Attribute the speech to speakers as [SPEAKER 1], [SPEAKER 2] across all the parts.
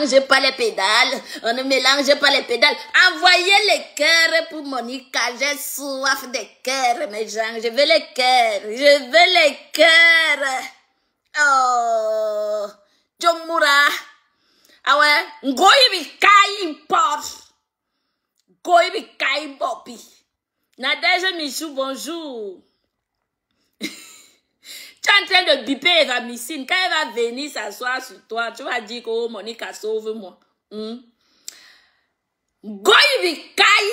[SPEAKER 1] mélange pas les pédales. On ne mélange pas les pédales. Envoyez les cœurs pour Monica. J'ai soif des cœurs, mes gens. Je veux les cœurs. Je veux les cœurs. Oh. Jomura. Ah ouais. Ngoyi bikai por. Ngoyi bikai bopi. Nadège Michou, bonjour. Tu es en train de biper Eva Missine. Quand elle va venir s'asseoir sur toi, tu vas dire que oh, Monica, sauve-moi. Goyi bikai,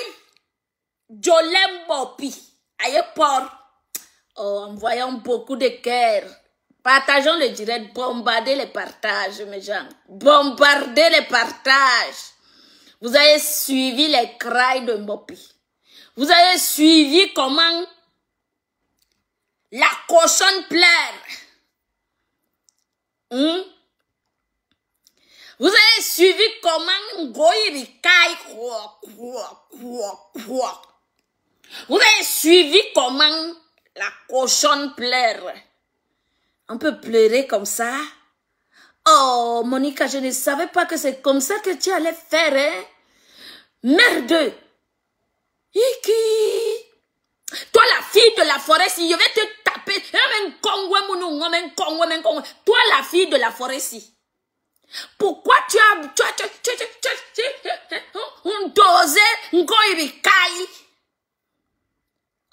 [SPEAKER 1] Jolem Bopi. Aïe por. Oh, envoyons beaucoup de cœurs. Partageons le direct. Bombardez les partages, mes gens. Bombardez les partages. Vous avez suivi les crailles de Bopi. Vous avez suivi comment la cochonne pleure. Vous avez suivi comment Ngoyi Bikai. Vous avez suivi comment la cochonne pleure. On peut pleurer comme ça. Oh, Monica, je ne savais pas que c'est comme ça que tu allais faire, hein? Merde. Iki. Toi, la fille de la forêt, si je vais te taper. Toi, la fille de la forêt, si. Pourquoi tu as dosé Ngoyi Bikai?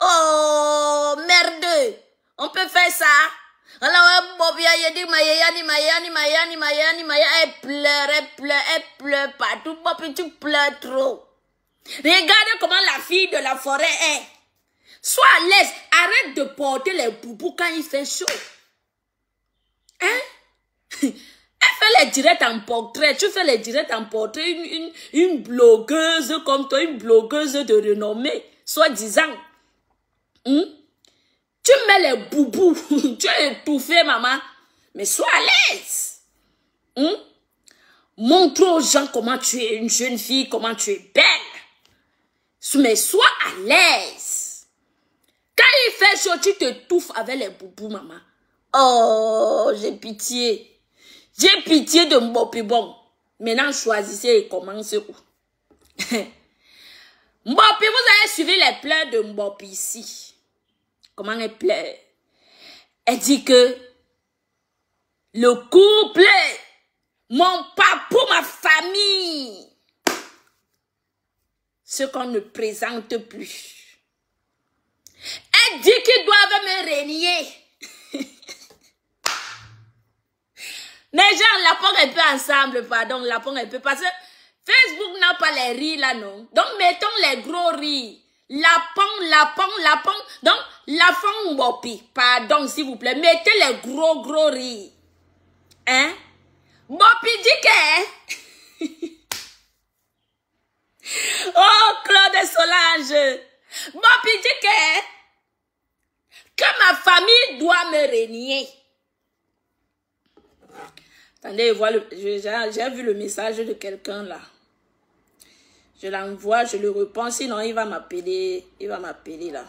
[SPEAKER 1] Oh, merde. On peut faire ça. Alors, Bobia, elle pleure partout. Bobia, tu pleures trop. Regardez comment la fille de la forêt est. Sois à l'aise. Arrête de porter les boubous quand il fait chaud. Hein? Elle fait les directs en portrait. Tu fais les directs en portrait. Une blogueuse comme toi, une blogueuse de renommée, soi-disant. Tu mets les boubous. Tu es étouffée, maman. Mais sois à l'aise. Montre aux gens comment tu es une jeune fille, comment tu es belle. Mais sois à l'aise. Quand il fait chaud, tu te touffes avec les boubous, maman. Oh, j'ai pitié. J'ai pitié de Mbopi. Bon, maintenant choisissez et commencez où. Mbopi, vous avez suivi les pleurs de Mbopi ici. Comment elle pleure? Elle dit que le couple, mon papa, ma famille, ce qu'on ne présente plus. Elle dit qu'ils doivent me régner. Mais genre, la pomme un peu ensemble, pardon, la pomme un peu. Parce que Facebook n'a pas les riz là, non. Donc, mettons les gros riz. La pomme. Donc, la pomme Bopi. Pardon, s'il vous plaît. Mettez les gros riz. Hein? Bopi dit que... Oh, Claude Solange. Bopi dit que ma famille doit me régner. Attendez, j'ai vu le message de quelqu'un là. Je l'envoie, je le réponds, sinon il va m'appeler. Il va m'appeler là.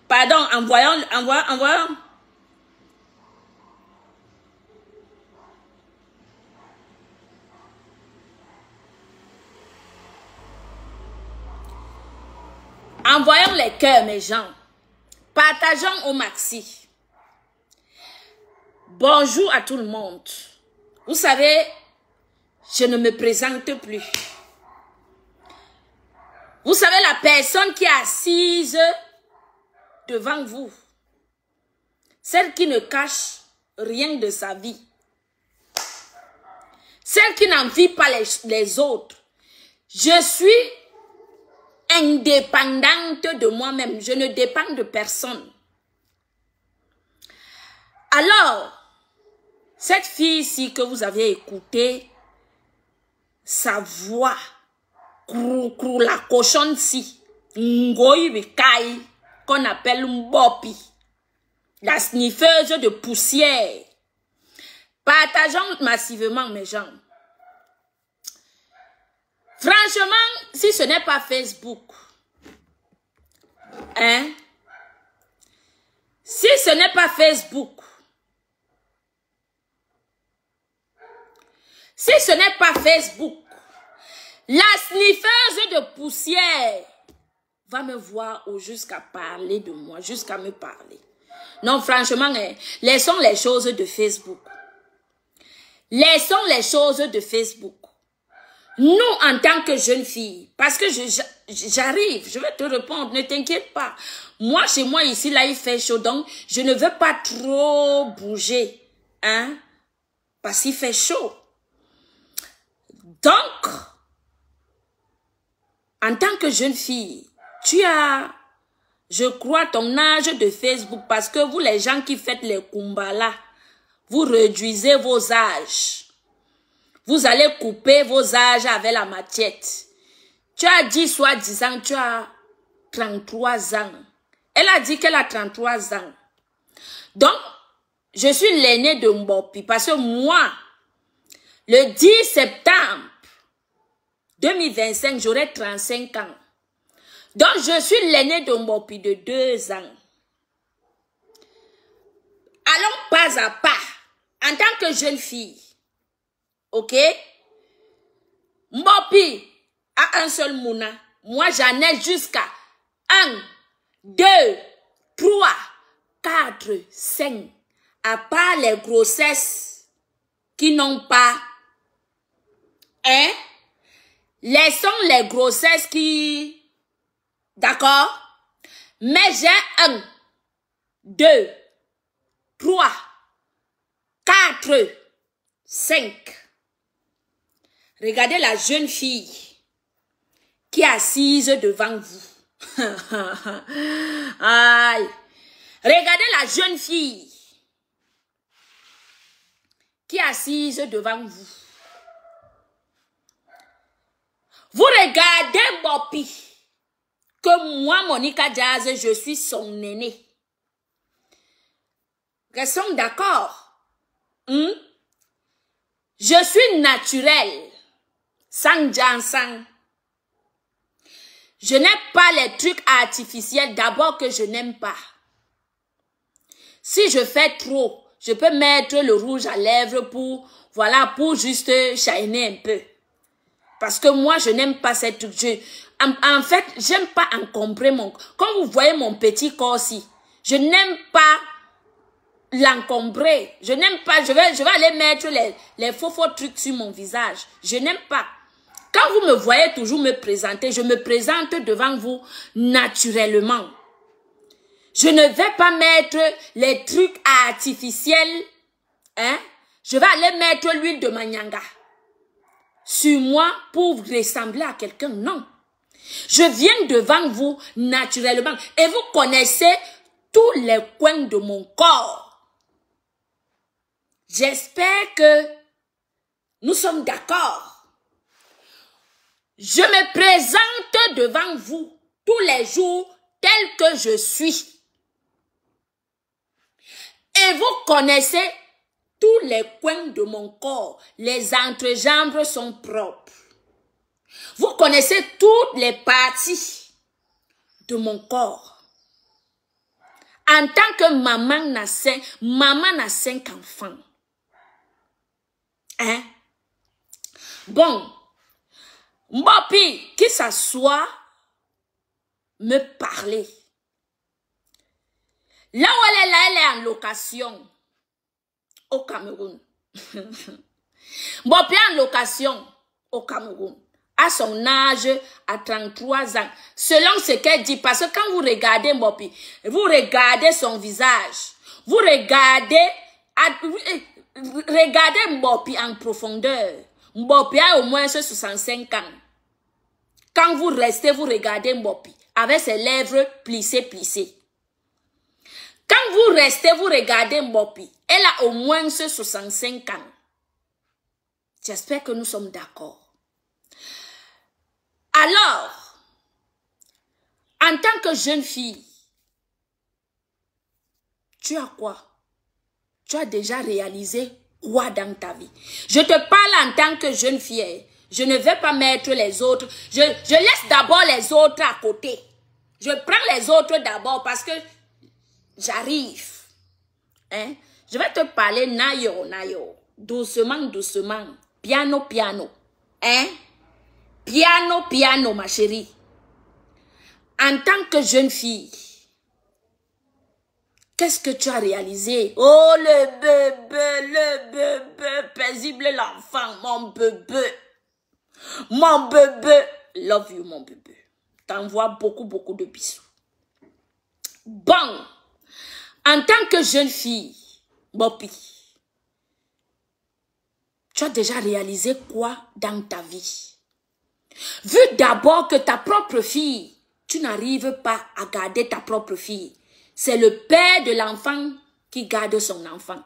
[SPEAKER 1] Pardon, envoyons. Envoyons les cœurs, mes gens. Partageons au maxi. Bonjour à tout le monde. Vous savez, je ne me présente plus. Vous savez, la personne qui est assise devant vous, celle qui ne cache rien de sa vie, celle qui n'envie pas les autres. Je suis indépendante de moi-même. Je ne dépends de personne. Alors, cette fille-ci que vous avez écoutée, sa voix, la cochonne-ci, Ngoyi Bikai, qu'on appelle Mbopi, la sniffeuse de poussière. Partageons massivement, mes gens. Franchement, si ce n'est pas Facebook, hein, si ce n'est pas Facebook, Si ce n'est pas Facebook, la sniffeuse de poussière va me voir ou jusqu'à parler de moi, jusqu'à me parler. Non, franchement, laissons les choses de Facebook. Laissons les choses de Facebook. Nous, en tant que jeunes filles, parce que j'arrive, je vais te répondre, ne t'inquiète pas. Moi, chez moi, ici, là, il fait chaud, donc je ne veux pas trop bouger, hein, parce qu'il fait chaud. Donc, en tant que jeune fille, tu as, je crois, ton âge de Facebook, parce que vous, les gens qui faites les Kumbala, vous réduisez vos âges. Vous allez couper vos âges avec la machette. Tu as dit, soi-disant, tu as 33 ans. Elle a dit qu'elle a 33 ans. Donc, je suis l'aînée de Mbopi, parce que moi, le 10 septembre 2025, j'aurai 35 ans. Donc, je suis l'aînée de Mbopi de 2 ans. Allons pas à pas, en tant que jeune fille. Ok? Mbopi a un seul mouna. Moi, j'en ai jusqu'à 1, 2, 3, 4, 5. À part les grossesses qui n'ont pas. Hein? Laissons les grossesses qui. D'accord? Mais j'ai 1, 2, 3, 4, 5. Regardez la jeune fille qui est assise devant vous. Aïe. Regardez la jeune fille qui est assise devant vous. Vous regardez Mbopi, que moi, Monica Jazz, je suis son aînée. Restons d'accord. Je suis naturelle. Sans Jansan. Je n'aime pas les trucs artificiels. D'abord que je n'aime pas. Si je fais trop, je peux mettre le rouge à lèvres pour, voilà, pour juste shiner un peu. Parce que moi, je n'aime pas ces trucs. En fait, j'aime pas encombrer mon corps. Quand vous voyez mon petit corps-ci, je n'aime pas l'encombrer. Je n'aime pas, je vais aller mettre les faux trucs sur mon visage. Je n'aime pas. Quand vous me voyez toujours me présenter, je me présente devant vous naturellement. Je ne vais pas mettre les trucs artificiels. Hein? Je vais aller mettre l'huile de Manyanga sur moi pour ressembler à quelqu'un. Non. Je viens devant vous naturellement. Et vous connaissez tous les coins de mon corps. J'espère que nous sommes d'accord. Je me présente devant vous tous les jours tel que je suis. Et vous connaissez tous les coins de mon corps. Les entrejambes sont propres. Vous connaissez toutes les parties de mon corps. En tant que maman n'a 5 enfants. Hein? Bon. Mbopi, qui s'assoit, me parler. Là où elle est là, elle est en location. Au Cameroun. Mbopi est en location au Cameroun. À son âge, à 33 ans. Selon ce qu'elle dit, parce que quand vous regardez Mbopi, vous regardez son visage. Vous regardez Mbopi en profondeur. Mbopi a au moins 65 ans. Quand vous restez, vous regardez Mbopi avec ses lèvres plissées. Quand vous restez, vous regardez Mbopi, elle a au moins 65 ans. J'espère que nous sommes d'accord. Alors, en tant que jeune fille, tu as quoi? Tu as déjà réalisé quoi dans ta vie? Je te parle en tant que jeune fille. Je ne vais pas mettre les autres. Je laisse d'abord les autres à côté. Je prends les autres d'abord parce que j'arrive. Hein? Je vais te parler nayo. Doucement. Piano, piano. Hein? Piano, piano, ma chérie. En tant que jeune fille, qu'est-ce que tu as réalisé? Oh, le bébé, paisible l'enfant, mon bébé. Mon bébé. Love you, mon bébé. T'envoie beaucoup de bisous. Bon. En tant que jeune fille, Bopi, tu as déjà réalisé quoi dans ta vie? Vu d'abord que ta propre fille, tu n'arrives pas à garder ta propre fille. C'est le père de l'enfant qui garde son enfant.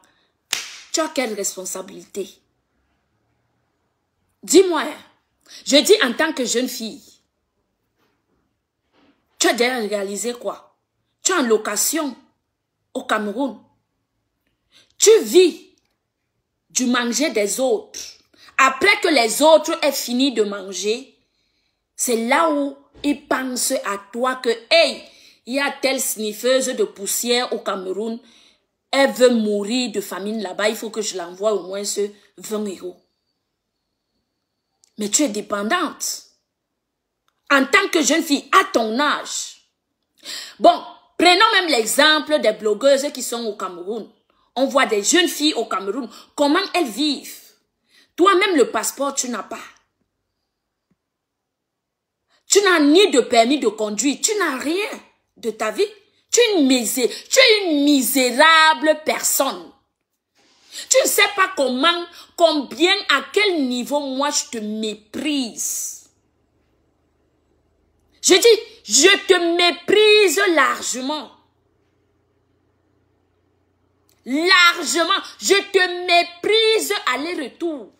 [SPEAKER 1] Tu as quelle responsabilité? Dis-moi, je dis en tant que jeune fille, tu as déjà réalisé quoi? Tu es en location au Cameroun. Tu vis du manger des autres. Après que les autres aient fini de manger, c'est là où ils pensent à toi que, hey, il y a telle sniffeuse de poussière au Cameroun, elle veut mourir de famine là-bas, il faut que je l'envoie au moins ce 20 €. Mais tu es dépendante. En tant que jeune fille, à ton âge. Bon, prenons même l'exemple des blogueuses qui sont au Cameroun. On voit des jeunes filles au Cameroun, comment elles vivent. Toi-même, le passeport, tu n'as pas. Tu n'as ni de permis de conduire, tu n'as rien de ta vie. Tu es une misérable personne. Tu ne sais pas comment, combien, à quel niveau moi je te méprise. Je dis, je te méprise largement. Largement. Je te méprise aller-retour.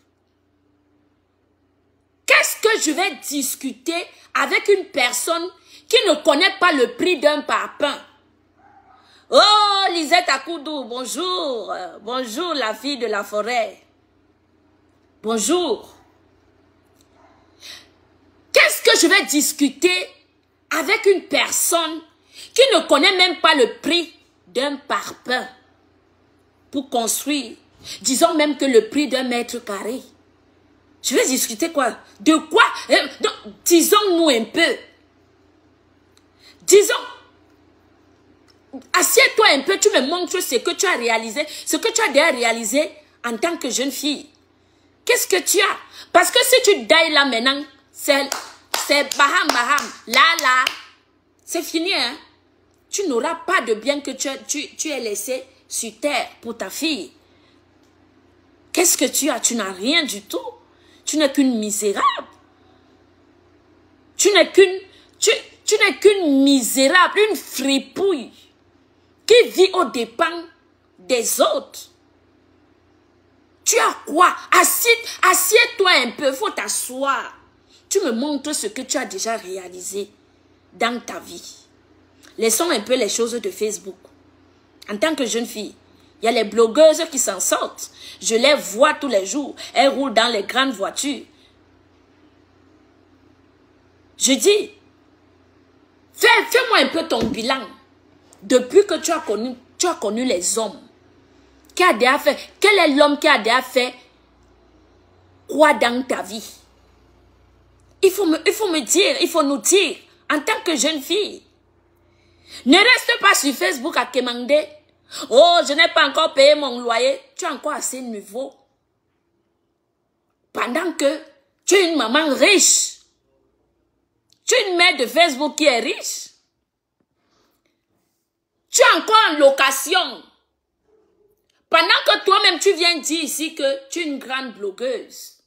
[SPEAKER 1] Qu'est-ce que je vais discuter avec une personne qui ne connaît pas le prix d'un parpaing? Oh, Lisette Akoudou, bonjour. Bonjour, la fille de la forêt. Bonjour. Qu'est-ce que je vais discuter avec une personne qui ne connaît même pas le prix d'un parpaing pour construire? Disons même que le prix d'un mètre carré. Je vais discuter quoi? De quoi? Disons-nous un peu. Disons, assieds-toi un peu, tu me montres ce que tu as réalisé, ce que tu as déjà réalisé en tant que jeune fille. Qu'est-ce que tu as? Parce que si tu dailles là maintenant, c'est baham, là, c'est fini, hein? Tu n'auras pas de bien que tu aies laissé sur terre pour ta fille. Qu'est-ce que tu as? Tu n'as rien du tout. Tu n'es qu'une misérable. Tu n'es qu'une misérable, une fripouille qui vit aux dépens des autres. Tu as quoi? Assieds-toi un peu, il faut t'asseoir. Tu me montres ce que tu as déjà réalisé dans ta vie. Laissons un peu les choses de Facebook. En tant que jeune fille, il y a les blogueuses qui s'en sortent. Je les vois tous les jours. Elles roulent dans les grandes voitures. Je dis, fais-moi un peu ton bilan. Depuis que tu as connu les hommes. Qui a déjà fait, quel est l'homme qui a déjà fait quoi dans ta vie? Il faut nous dire, en tant que jeune fille. Ne reste pas sur Facebook à quémander. Oh, je n'ai pas encore payé mon loyer. Tu es encore à ce niveau. Pendant que tu es une maman riche. Tu es une mère de Facebook qui est riche. Tu es encore en location. Pendant que toi-même tu viens dire ici que tu es une grande blogueuse.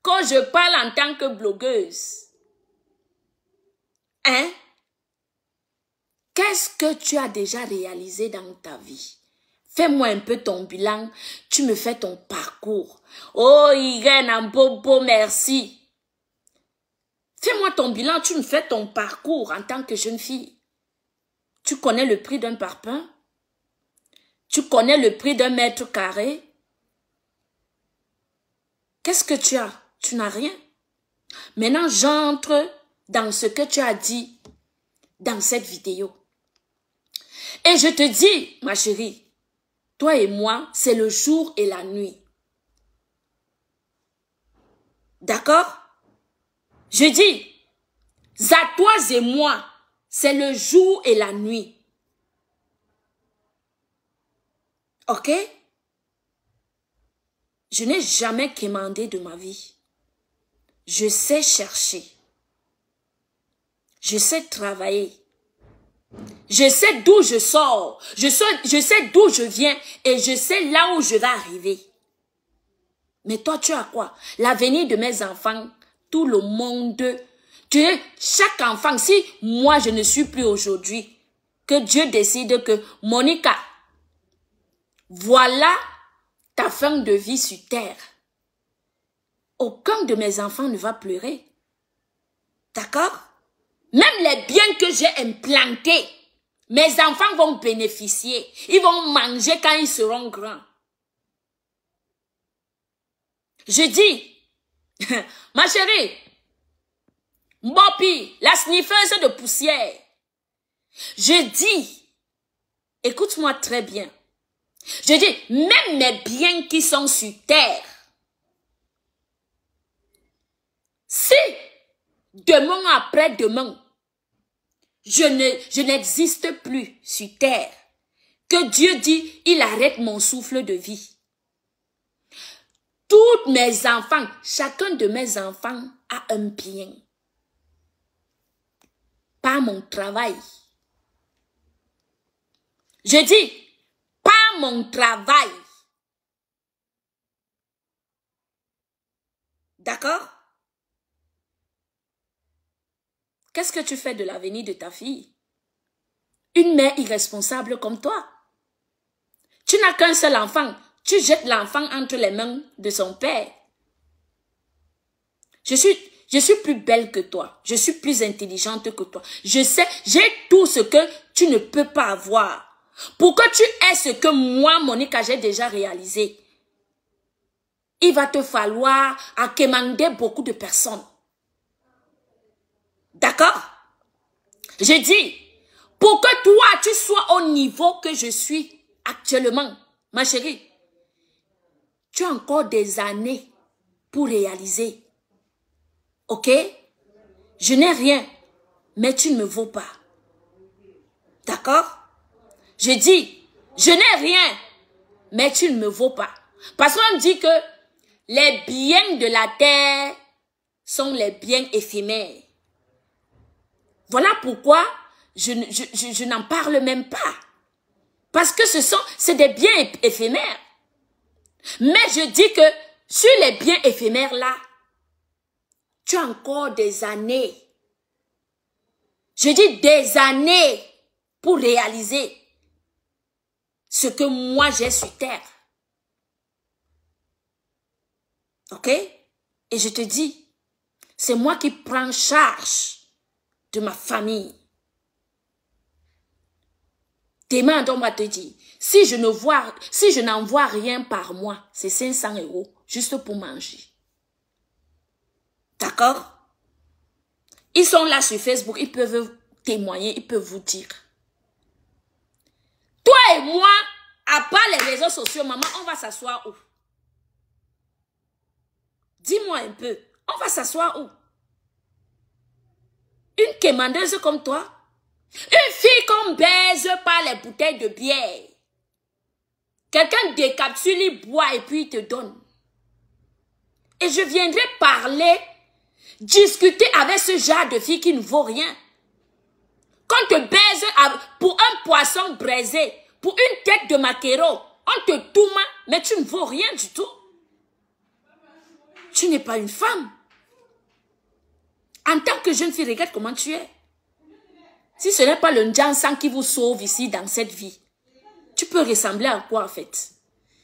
[SPEAKER 1] Quand je parle en tant que blogueuse. Hein? Qu'est-ce que tu as déjà réalisé dans ta vie? Fais-moi un peu ton bilan. Tu me fais ton parcours. Oh, Irène Ambobo, merci. Fais-moi ton bilan. Tu me fais ton parcours en tant que jeune fille. Tu connais le prix d'un parpaing? Tu connais le prix d'un mètre carré? Qu'est-ce que tu as? Tu n'as rien. Maintenant, j'entre dans ce que tu as dit dans cette vidéo. Et je te dis, ma chérie, toi et moi, c'est le jour et la nuit. D'accord? Je dis, à toi et moi, c'est le jour et la nuit. Ok? Je n'ai jamais quémandé de ma vie. Je sais chercher. Je sais travailler. Je sais d'où je sors. Je sais d'où je viens et je sais là où je vais arriver. Mais toi, tu as quoi? L'avenir de mes enfants, tout le monde. Chaque enfant, si moi je ne suis plus aujourd'hui, que Dieu décide que, Monica, voilà ta fin de vie sur terre. Aucun de mes enfants ne va pleurer. D'accord? Même les biens que j'ai implantés, mes enfants vont bénéficier. Ils vont manger quand ils seront grands. Je dis, ma chérie, Mbopi, la sniffeuse de poussière, je dis, écoute-moi très bien, je dis, même mes biens qui sont sur terre, si demain après-demain, je n'existe plus sur terre, que Dieu dit, il arrête mon souffle de vie. Tous mes enfants, chacun de mes enfants a un bien. Pas mon travail. Je dis, pas mon travail. D'accord? Qu'est-ce que tu fais de l'avenir de ta fille? Une mère irresponsable comme toi. Tu n'as qu'un seul enfant. Tu jettes l'enfant entre les mains de son père. Je suis plus belle que toi. Je suis plus intelligente que toi. Je sais, j'ai tout ce que tu ne peux pas avoir. Pour que tu aies ce que moi, Monica, j'ai déjà réalisé, il va te falloir quémander beaucoup de personnes. D'accord? Je dis, pour que toi, tu sois au niveau que je suis actuellement, ma chérie, tu as encore des années pour réaliser. Ok? Je n'ai rien, mais tu ne me vaux pas. D'accord? Je dis, je n'ai rien, mais tu ne me vaux pas. Parce qu'on dit que les biens de la terre sont les biens éphémères. Voilà pourquoi je n'en parle même pas. Parce que c'est des biens éphémères. Mais je dis que sur les biens éphémères là, tu as encore des années. Je dis des années pour réaliser ce que moi j'ai sur terre. Ok? Et je te dis, c'est moi qui prends charge de ma famille. Demain, on va te dire, si je n'en vois rien par mois, c'est 500 € juste pour manger. D'accord? Ils sont là sur Facebook, ils peuvent témoigner, ils peuvent vous dire. Toi et moi, à part les réseaux sociaux, maman, on va s'asseoir où? Dis-moi un peu, on va s'asseoir où? Une quémandeuse comme toi? Une fille qu'on baise par les bouteilles de bière. Quelqu'un décapsule, il boit et puis il te donne. Et je viendrai parler, discuter avec ce genre de fille qui ne vaut rien. Qu'on te baise pour un poisson braisé, pour une tête de maquereau, on te tourmente, mais tu ne vaux rien du tout. Tu n'es pas une femme. En tant que jeune fille, regarde comment tu es. Si ce n'est pas le Njansan qui vous sauve ici dans cette vie, tu peux ressembler à quoi en fait?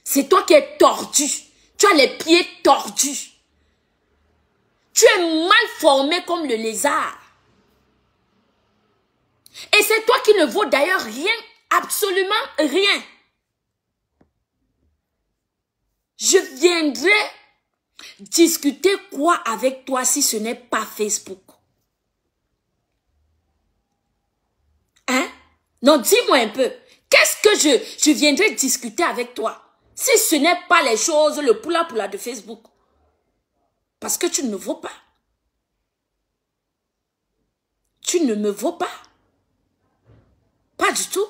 [SPEAKER 1] C'est toi qui es tordu. Tu as les pieds tordus. Tu es mal formé comme le lézard. Et c'est toi qui ne vaux d'ailleurs rien, absolument rien. Je viendrai discuter quoi avec toi si ce n'est pas Facebook? Hein? Non, dis-moi un peu. Qu'est-ce que je viendrai discuter avec toi si ce n'est pas les choses, le poula-poula de Facebook? Parce que tu ne me vaux pas. Tu ne me vaux pas. Pas du tout.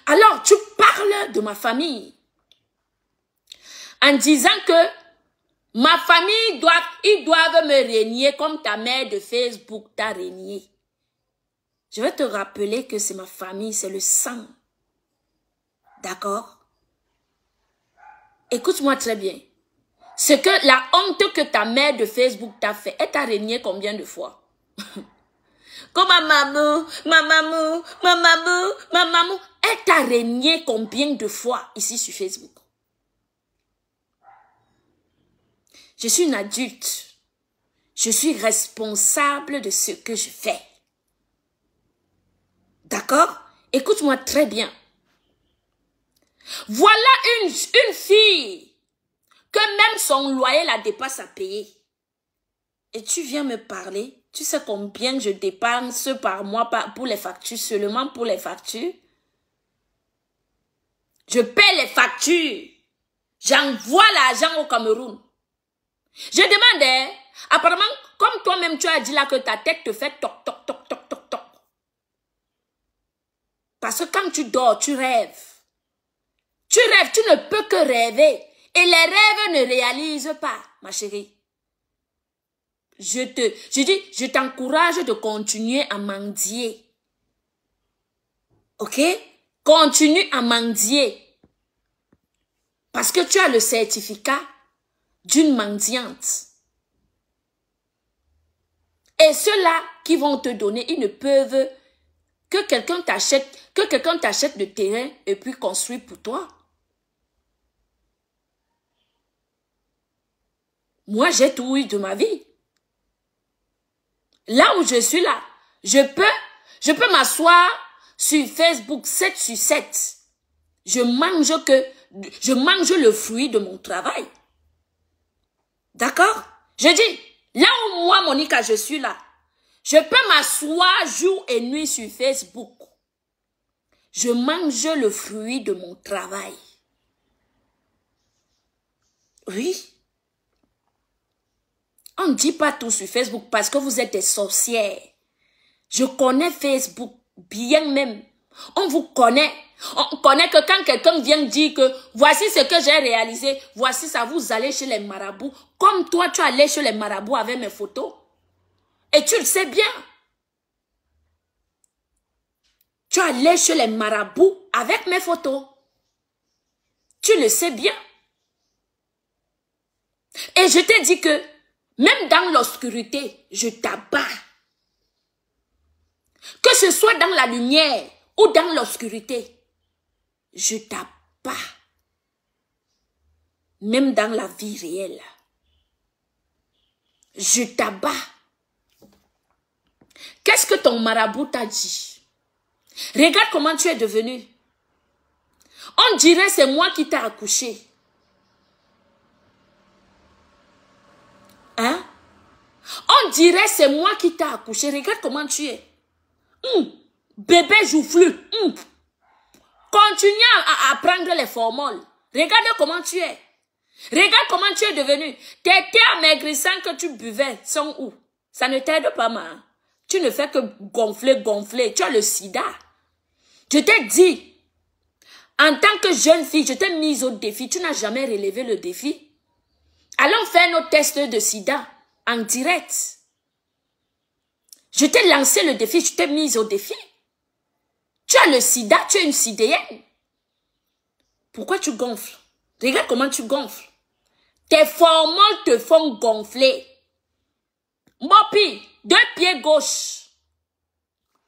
[SPEAKER 1] Alors, tu parles de ma famille en disant que ma famille, ils doivent me régner comme ta mère de Facebook t'a régné. Je vais te rappeler que c'est ma famille, c'est le sang. D'accord? Écoute-moi très bien. C'est que la honte que ta mère de Facebook t'a fait, elle t'a régné combien de fois? Comme ma maman, elle t'a régné combien de fois ici sur Facebook? Je suis une adulte. Je suis responsable de ce que je fais. D'accord? Écoute-moi très bien. Voilà une fille que même son loyer la dépasse à payer. Et tu viens me parler. Tu sais combien je dépense par mois pour les factures, seulement pour les factures? Je paie les factures. J'envoie l'argent au Cameroun. Je demandais, apparemment, comme toi-même tu as dit là que ta tête te fait toc, toc, toc, toc, toc, toc. Parce que quand tu dors, tu rêves. Tu rêves, tu ne peux que rêver. Et les rêves ne réalisent pas, ma chérie. Je t'encourage de continuer à mendier. Ok? Continue à mendier. Parce que tu as le certificat d'une mendiante. Et ceux-là qui vont te donner, ils ne peuvent que quelqu'un t'achète le terrain et puis construire pour toi. Moi, j'ai tout eu de ma vie. Là où je suis là, je peux m'asseoir sur Facebook 7 sur 7. Je mange le fruit de mon travail. D'accord? Je dis, là où moi, Monica, je suis là, je peux m'asseoir jour et nuit sur Facebook. Je mange le fruit de mon travail. Oui. On ne dit pas tout sur Facebook parce que vous êtes des sorcières. Je connais Facebook bien même. On vous connaît. On connaît que quand quelqu'un vient dire que voici ce que j'ai réalisé, voici ça, vous allez chez les marabouts. Comme toi, tu allais chez les marabouts avec mes photos. Et tu le sais bien. Tu allais chez les marabouts avec mes photos. Tu le sais bien. Et je t'ai dit que même dans l'obscurité, je t'abats. Que ce soit dans la lumière ou dans l'obscurité, je t'abats. Même dans la vie réelle, je t'abats. Qu'est-ce que ton marabout t'a dit? Regarde comment tu es devenu. On dirait c'est moi qui t'ai accouché. Hein? On dirait c'est moi qui t'ai accouché. Regarde comment tu es. Bébé joufflu. Continue à prendre les formules. Regarde comment tu es. Regarde comment tu es devenu. Tes thés amaigrissants que tu buvais sont où? Ça ne t'aide pas, ma. Tu ne fais que gonfler, gonfler. Tu as le sida. Je t'ai dit, en tant que jeune fille, je t'ai mise au défi. Tu n'as jamais relevé le défi. Allons faire nos tests de sida en direct. Je t'ai lancé le défi, je t'ai mise au défi. Tu as le sida, tu es une sidéenne. Pourquoi tu gonfles? Regarde comment tu gonfles. Tes formules te font gonfler. Mopi, 2 pieds gauche.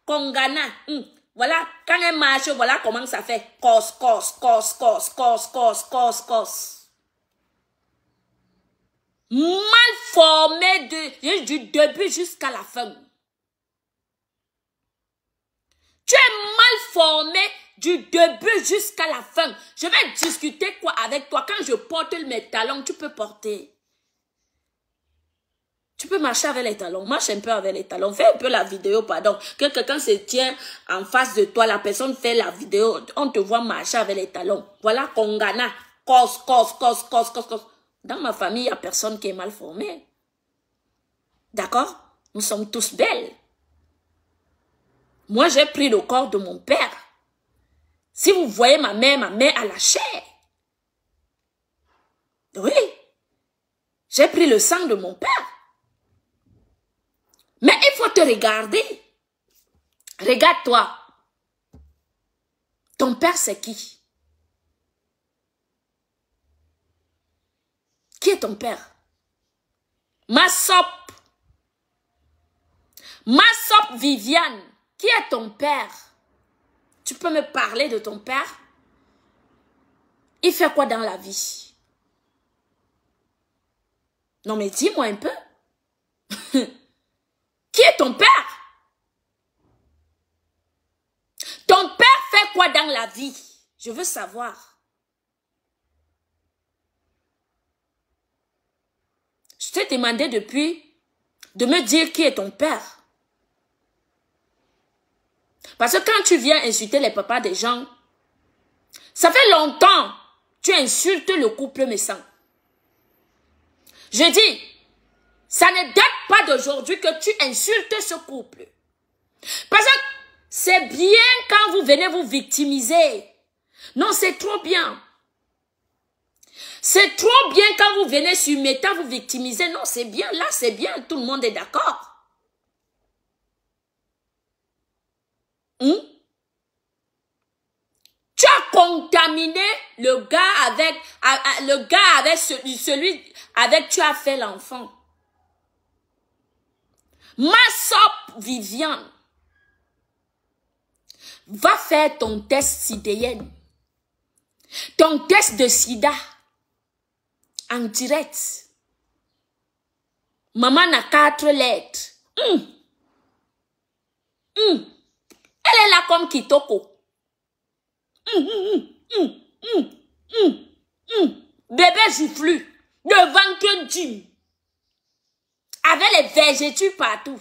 [SPEAKER 1] Kongana. Voilà, quand elle marche, voilà comment ça fait. Cos, cos, cos, cos, cos, cos, cos, cos. Mal formé du début jusqu'à la fin. Tu es mal formé du début jusqu'à la fin. Je vais discuter quoi avec toi. Quand je porte mes talons, tu peux porter. Tu peux marcher avec les talons. Marche un peu avec les talons. Fais un peu la vidéo, pardon. Que quelqu'un se tient en face de toi, la personne fait la vidéo. On te voit marcher avec les talons. Voilà, Kongana. Cos, cos, cos, cos, cos, cos. Dans ma famille, il n'y a personne qui est mal formé. D'accord? Nous sommes tous belles. Moi, j'ai pris le corps de mon père. Si vous voyez ma mère a la chair. Oui. J'ai pris le sang de mon père. Mais il faut te regarder. Regarde-toi. Ton père, c'est qui? Qui est ton père? Massop Viviane. Qui est ton père? Tu peux me parler de ton père? Il fait quoi dans la vie? Non mais dis-moi un peu. Qui est ton père? Ton père fait quoi dans la vie? Je veux savoir. Je t'ai demandé depuis de me dire qui est ton père. Parce que quand tu viens insulter les papas des gens, ça fait longtemps tu insultes le couple Messang. Je dis, ça ne date pas d'aujourd'hui que tu insultes ce couple. Parce que c'est bien quand vous venez vous victimiser. Non, c'est trop bien. C'est trop bien quand vous venez sur Meta vous victimiser. Non, c'est bien. Là, c'est bien. Tout le monde est d'accord. Tu as contaminé le gars avec celui avec tu as fait l'enfant. Massop Viviane, va faire ton test sidéenne, ton test de sida en direct. Maman a 4 lettres. Elle est là comme Kitoko. Bébé joufflu devant que Jim avec les végétaux partout.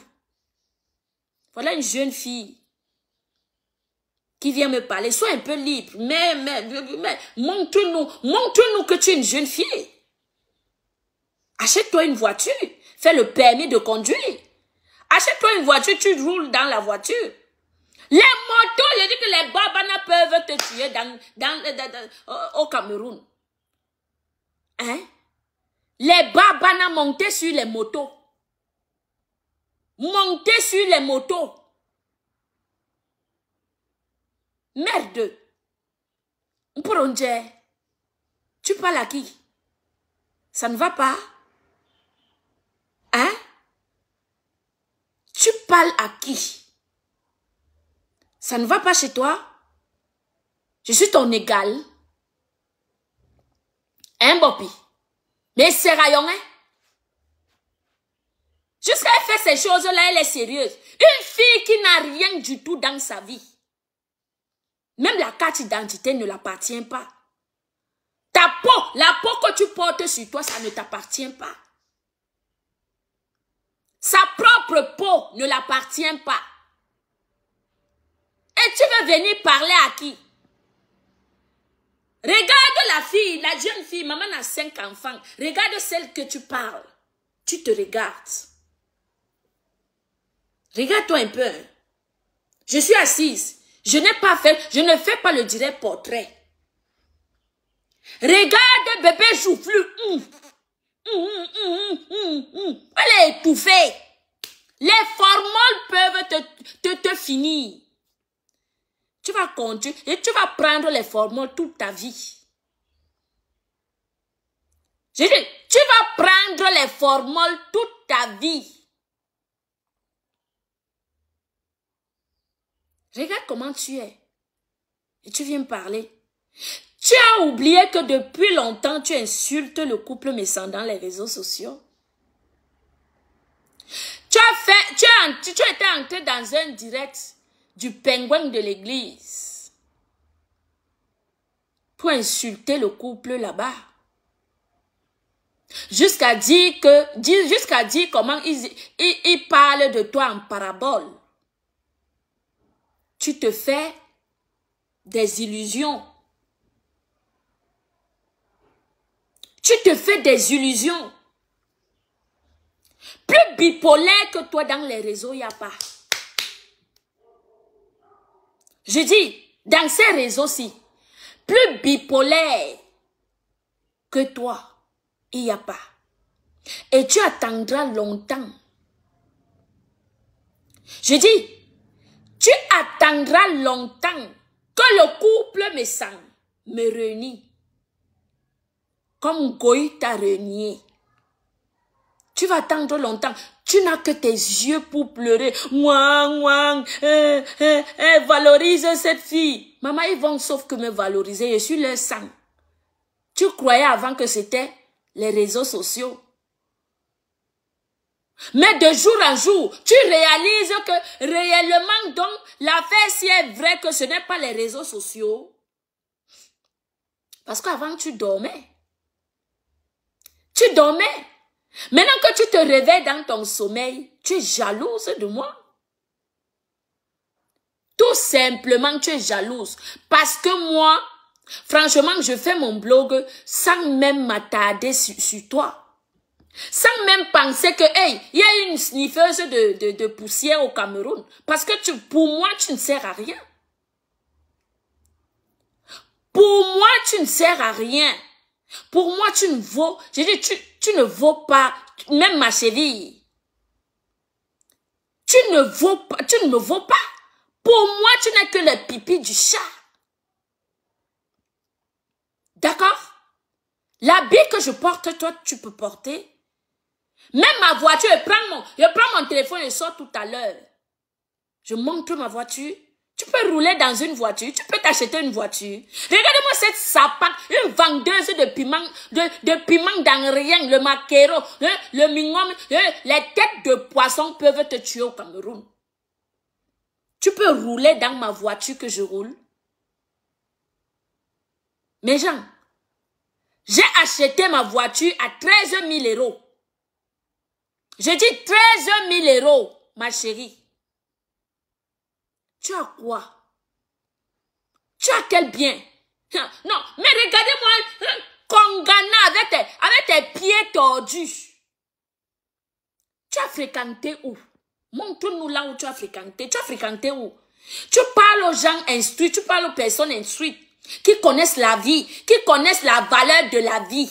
[SPEAKER 1] Voilà une jeune fille qui vient me parler. Sois un peu libre. Mais montre-nous que tu es une jeune fille. Achète-toi une voiture. Fais le permis de conduire. Achète-toi une voiture, tu roules dans la voiture. Les motos, je dis que les babanas peuvent te tuer au Cameroun. Hein? Les babanas montaient sur les motos. Monter sur les motos. Merde. Tu parles à qui? Ça ne va pas? Hein? Tu parles à qui? Ça ne va pas chez toi? Je suis ton égal. Hein, Bopi? Mais c'est rayon, hein? Jusqu'à elle fait ces choses-là, elle est sérieuse. Une fille qui n'a rien du tout dans sa vie. Même la carte d'identité ne l'appartient pas. Ta peau, la peau que tu portes sur toi, ça ne t'appartient pas. Sa propre peau ne l'appartient pas. Et tu veux venir parler à qui? Regarde la fille, la jeune fille, maman a 5 enfants. Regarde celle que tu parles. Tu te regardes. Regarde-toi un peu. Je suis assise. Je ne fais pas le direct portrait. Regarde bébé joufflu. Elle est étouffée. Les formoles peuvent te finir. Tu vas continuer et tu vas prendre les formoles toute ta vie. J'ai dit, tu vas prendre les formoles toute ta vie. Regarde comment tu es. Et tu viens me parler. Tu as oublié que depuis longtemps, tu insultes le couple Messang dans les réseaux sociaux. Tu étais entré dans un direct du pingouin de l'église pour insulter le couple là-bas. Jusqu'à dire comment ils parlent de toi en parabole. Tu te fais des illusions. Tu te fais des illusions. Plus bipolaire que toi dans les réseaux, il n'y a pas. Je dis, dans ces réseaux-ci, plus bipolaire que toi, il n'y a pas. Et tu attendras longtemps. Je dis, tu attendras longtemps que le couple me réunit. Comme Goï t'a renié. Tu vas attendre longtemps. Tu n'as que tes yeux pour pleurer. Valorise cette fille. Maman, ils vont sauf que me valoriser. Je suis leur sang. Tu croyais avant que c'était les réseaux sociaux. Mais de jour en jour, tu réalises que réellement, donc, l'affaire si est vraie que ce n'est pas les réseaux sociaux. Parce qu'avant, tu dormais. Tu dormais. Maintenant que tu te réveilles dans ton sommeil, tu es jalouse de moi. Tout simplement, tu es jalouse. Parce que moi, franchement, je fais mon blog sans même m'attarder sur toi. Sans même penser que, hey, il y a une sniffeuse de poussière au Cameroun. Parce que pour moi, tu ne sers à rien. Pour moi, tu ne sers à rien. Pour moi, tu ne vaux, je dis, tu ne vaux pas, même ma chérie. Tu ne me vaux pas. Pour moi, tu n'es que le pipi du chat. D'accord? L'habit que je porte, toi, tu peux porter. Même ma voiture, je prends mon téléphone et sors tout à l'heure. Je montre ma voiture. Tu peux rouler dans une voiture, tu peux t'acheter une voiture. Regardez-moi cette sapate, une vendeuse de piment dans rien, le maquereau, le mignon, les têtes de poisson peuvent te tuer au Cameroun. Tu peux rouler dans ma voiture que je roule. Mes gens, j'ai acheté ma voiture à 13 000 euros. Je dis 13 000 euros, ma chérie. Tu as quoi? Tu as quel bien? Non, mais regardez-moi, Kongana avec tes pieds tordus. Tu as fréquenté où? Montre-nous là où tu as fréquenté. Tu as fréquenté où? Tu parles aux gens instruits, tu parles aux personnes instruites, qui connaissent la vie, qui connaissent la valeur de la vie.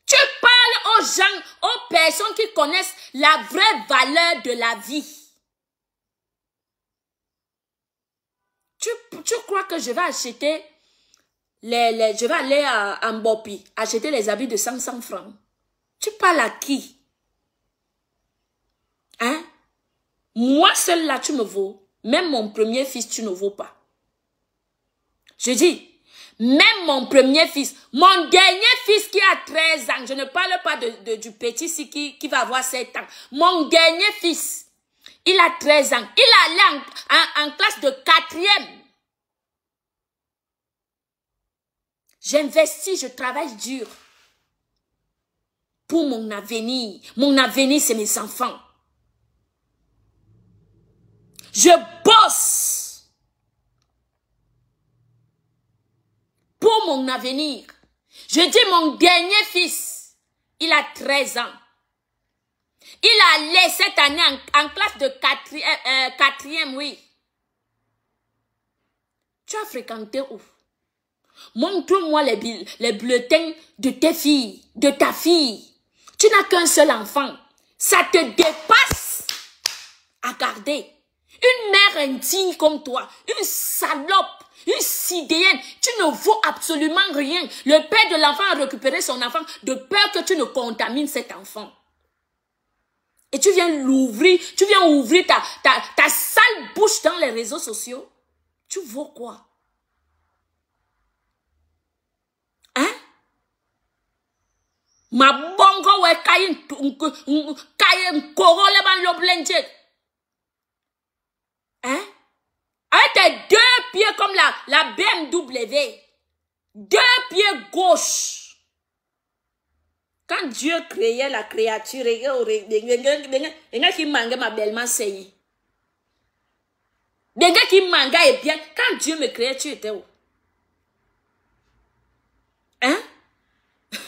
[SPEAKER 1] Tu parles aux gens, aux personnes qui connaissent la vraie valeur de la vie. Tu crois que je vais acheter je vais aller à Mbopi, acheter les habits de 500 francs. Tu parles à qui? Hein? Moi seul là, tu me vaux. Même mon premier fils, tu ne vaux pas. Je dis, même mon premier fils, mon dernier fils qui a 13 ans, je ne parle pas du petit ici qui va avoir 7 ans. Mon dernier fils, il a 13 ans. Il est allé en classe de 4e. J'investis, je travaille dur pour mon avenir. Mon avenir, c'est mes enfants. Je bosse pour mon avenir. Je dis mon dernier fils, il a 13 ans. Il a allé cette année en classe de 4e, oui. Tu as fréquenté où? Montre-moi les bulletins de tes filles, de ta fille. Tu n'as qu'un seul enfant. Ça te dépasse à garder. Une mère indigne comme toi, une salope, une sidéenne, tu ne vaux absolument rien. Le père de l'enfant a récupéré son enfant de peur que tu ne contamines cet enfant. Et tu viens l'ouvrir, tu viens ouvrir ta sale bouche dans les réseaux sociaux. Tu vaux quoi? Hein? Ma bongo we kayen koro le ban loblenje. Hein? Avec tes 2 pieds comme la BMW. 2 pieds gauche. Quand Dieu créait la créature, qui mangue ma belle-mère saignée. Des gars qui manga et bien. Quand Dieu me créait, tu étais où?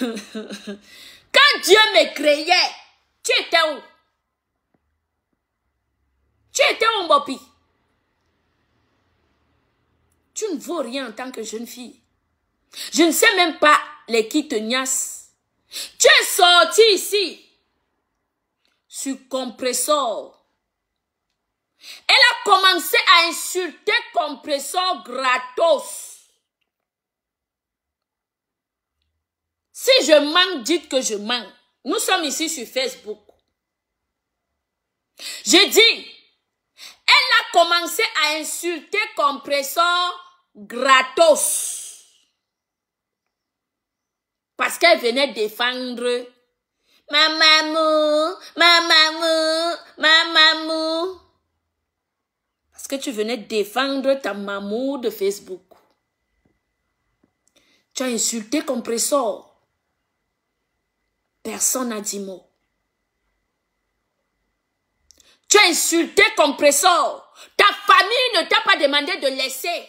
[SPEAKER 1] Quand Dieu me créait, tu étais où? Tu étais où, Mbopi? Tu ne vaux rien en tant que jeune fille. Je ne sais même pas les qui te niassent. Tu es sorti ici sur Compressor. Elle a commencé à insulter Compressor gratos. Si je mens, dites que je mens. Nous sommes ici sur Facebook. J'ai dit, elle a commencé à insulter Compressor gratos. Parce qu'elle venait défendre ma maman, ma maman, ma maman. Parce que tu venais défendre ta maman de Facebook. Tu as insulté Compressor. Personne n'a dit mot. Tu as insulté Compressor. Ta famille ne t'a pas demandé de laisser.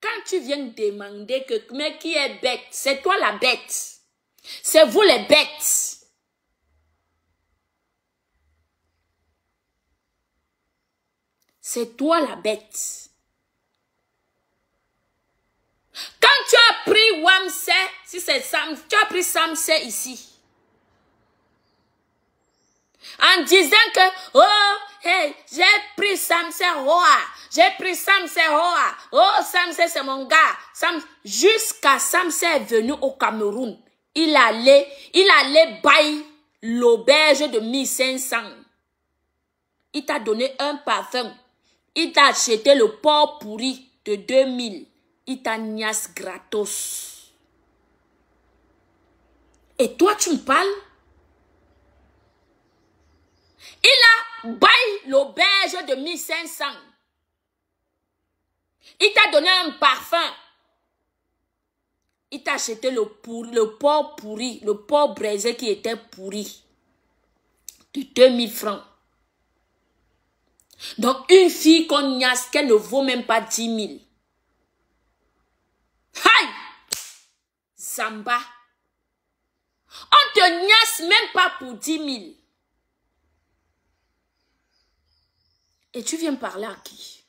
[SPEAKER 1] Quand tu viens demander que, mais qui est bête? C'est toi la bête. C'est vous les bêtes. C'est toi la bête. Quand tu as pris Wamsé, si c'est Sam, tu as pris Samsé ici. En disant que, oh, hey, j'ai pris Samsé Hoa, j'ai pris Samsé Hoa, oh, Samsé c'est mon gars. Jusqu'à Samsé est venu au Cameroun, il allait bailler l'auberge de 1500. Il t'a donné un parfum, il t'a acheté le porc pourri de 2000, il t'a niasse gratos. Et toi tu me parles? Il a baillé l'auberge de 1500. Il t'a donné un parfum. Il t'a acheté le porc pourri, le porc braisé qui était pourri. De 2000 francs. Donc une fille qu'on niasse, qu'elle ne vaut même pas 10 000. Aïe! Zamba. On te niasse même pas pour 10 000. Et tu viens parler à qui?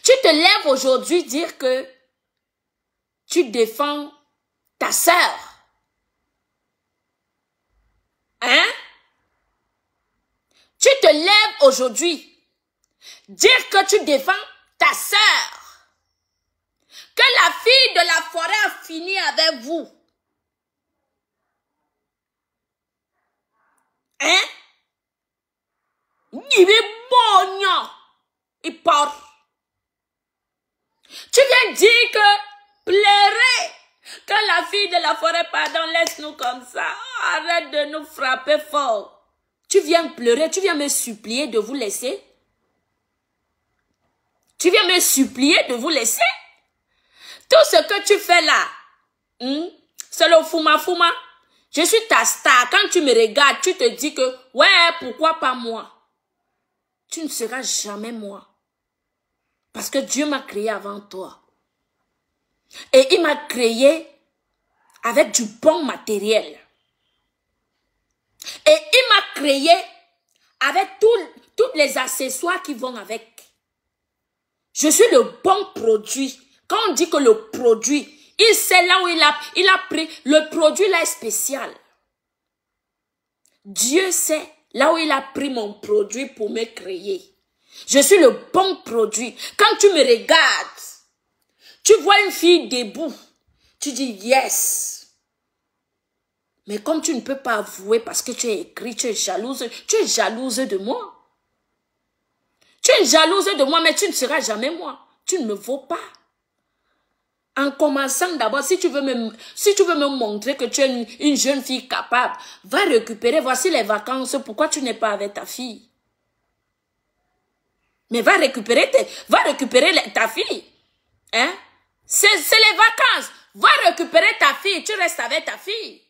[SPEAKER 1] Tu te lèves aujourd'hui dire que tu défends ta sœur. Hein? Tu te lèves aujourd'hui dire que tu défends ta sœur. Que la fille de la forêt a fini avec vous. Hein? Il est bon, il part. Tu viens dire que pleurer, que la fille de la forêt, pardon, laisse-nous comme ça. Arrête de nous frapper fort. Tu viens pleurer, tu viens me supplier de vous laisser. Tu viens me supplier de vous laisser. Tout ce que tu fais là, c'est le fouma-fouma. Je suis ta star. Quand tu me regardes, tu te dis que, ouais, pourquoi pas moi? Tu ne seras jamais moi. Parce que Dieu m'a créé avant toi. Et il m'a créé avec du bon matériel. Et il m'a créé avec tous les accessoires qui vont avec. Je suis le bon produit. Quand on dit que le produit, il sait là où il a pris, le produit là est spécial. Dieu sait là où il a pris mon produit pour me créer. Je suis le bon produit. Quand tu me regardes, tu vois une fille debout, tu dis yes. Mais comme tu ne peux pas avouer parce que tu es écrit, tu es jalouse de moi. Tu es jalouse de moi, mais tu ne seras jamais moi. Tu ne me vaux pas. En commençant d'abord, si tu veux me montrer que tu es une jeune fille capable, va récupérer, voici les vacances, pourquoi tu n'es pas avec ta fille? Mais va récupérer ta fille. Hein? C'est les vacances. Va récupérer ta fille, tu restes avec ta fille.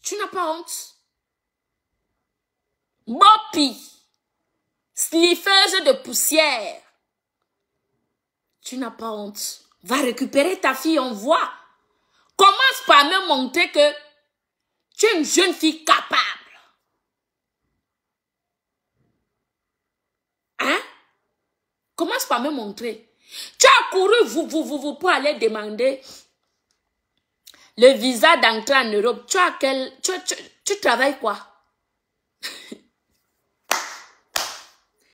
[SPEAKER 1] Tu n'as pas honte? Mbopi, sniffeuse de poussière. Tu n'as pas honte. Va récupérer ta fille, on voit. Commence par me montrer que tu es une jeune fille capable. Hein? Commence par me montrer. Tu as couru vous pour aller demander le visa d'entrée en Europe. Tu travailles quoi?